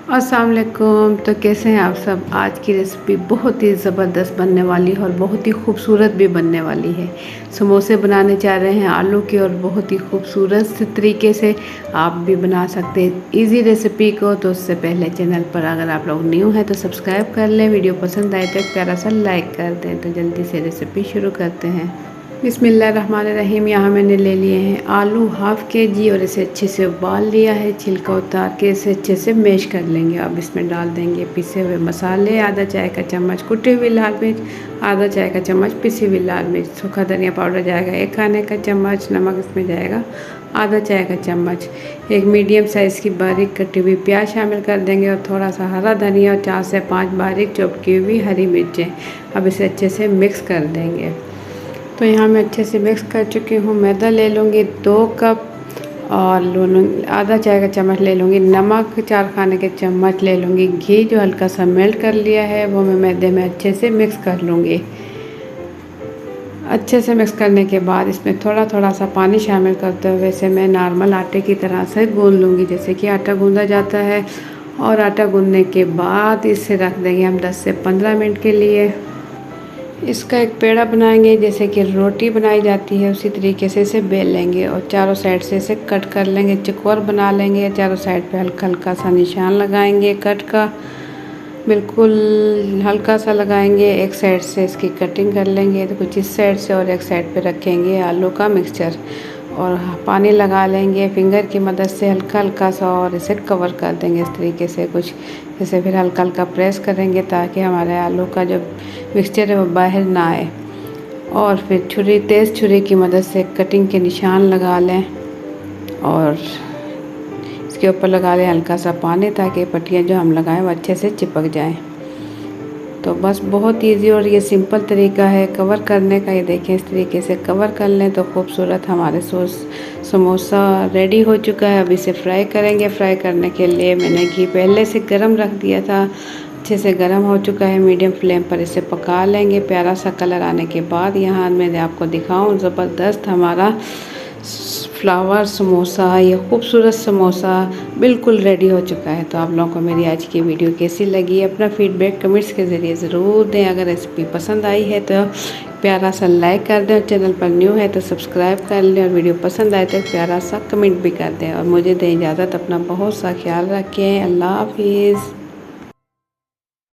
अस्सलाम वालेकुम। तो कैसे हैं आप सब। आज की रेसिपी बहुत ही ज़बरदस्त बनने वाली है और बहुत ही खूबसूरत भी बनने वाली है। समोसे बनाने जा रहे हैं आलू के और बहुत ही खूबसूरत तरीके से आप भी बना सकते हैं इजी रेसिपी को। तो उससे पहले चैनल पर अगर आप लोग न्यू हैं तो सब्सक्राइब कर लें, वीडियो पसंद आए तो एक प्यारा सा लाइक कर दें। तो जल्दी से रेसिपी शुरू करते हैं। बिस्मिल्लाहिर्रहमानिर्रहीम। यहाँ मैंने ले लिए हैं आलू हाफ़ केजी और इसे अच्छे से उबाल लिया है। छिलका उतार के इसे अच्छे से मैश कर लेंगे। अब इसमें डाल देंगे पिसे हुए मसाले, आधा चाय का चम्मच कुटी हुई लाल मिर्च, आधा चाय का चम्मच पिसी हुई लाल मिर्च, सूखा धनिया पाउडर जाएगा 1 खाने का चम्मच, नमक इसमें जाएगा आधा चाय का चम्मच, एक मीडियम साइज़ की बारीक कटी हुई प्याज शामिल कर देंगे और थोड़ा सा हरा धनिया और 4 से 5 बारीक चॉप की हुई हरी मिर्चें। अब इसे अच्छे से मिक्स कर देंगे। तो यहाँ मैं अच्छे से मिक्स कर चुकी हूँ। मैदा ले लूँगी 2 कप और आधा चाय का चम्मच ले लूँगी नमक, 4 खाने के चम्मच ले लूँगी घी जो हल्का सा मेल्ट कर लिया है वो मैं मैदे में अच्छे से मिक्स कर लूँगी। अच्छे से मिक्स करने के बाद इसमें थोड़ा थोड़ा सा पानी शामिल करते हुए इसे मैं नॉर्मल आटे की तरह से गूँध लूँगी जैसे कि आटा गूँधा जाता है। और आटा गूँधने के बाद इसे रख देंगे हम 10 से 15 मिनट के लिए। इसका एक पेड़ा बनाएंगे जैसे कि रोटी बनाई जाती है उसी तरीके से इसे बेल लेंगे और चारों साइड से इसे कट कर लेंगे, चौकोर बना लेंगे। चारों साइड पे हल्का हल्का सा निशान लगाएंगे कट का, बिल्कुल हल्का सा लगाएंगे। एक साइड से इसकी कटिंग कर लेंगे तो कुछ इस साइड से और एक साइड पे रखेंगे आलू का मिक्सचर और पानी लगा लेंगे फिंगर की मदद से हल्का हल्का सा और इसे कवर कर देंगे इस तरीके से कुछ इसे फिर हल्का हल्का प्रेस करेंगे ताकि हमारे आलू का जो मिक्सचर है वो बाहर ना आए। और फिर तेज़ छुरी की मदद से कटिंग के निशान लगा लें और इसके ऊपर लगा लें हल्का सा पानी ताकि पट्टियाँ जो हम लगाएं वो अच्छे से चिपक जाएं। तो बस बहुत इजी और ये सिंपल तरीका है कवर करने का। ये देखें इस तरीके से कवर कर लें तो खूबसूरत हमारे समोसा रेडी हो चुका है। अब इसे फ्राई करेंगे। फ्राई करने के लिए मैंने घी पहले से गरम रख दिया था, अच्छे से गरम हो चुका है। मीडियम फ्लेम पर इसे पका लेंगे। प्यारा सा कलर आने के बाद यहाँ मैं आपको दिखाऊँ ज़बरदस्त हमारा फ्लावर समोसा, ये खूबसूरत समोसा बिल्कुल रेडी हो चुका है। तो आप लोगों को मेरी आज की वीडियो कैसी लगी अपना फीडबैक कमेंट्स के ज़रिए ज़रूर दें। अगर रेसिपी पसंद आई है तो प्यारा सा लाइक कर दें और चैनल पर न्यू है तो सब्सक्राइब कर लें और वीडियो पसंद आए तो प्यारा सा कमेंट भी कर दें। और मुझे दें इजाज़त, अपना बहुत सा ख्याल रखें। अल्लाह हाफिज़।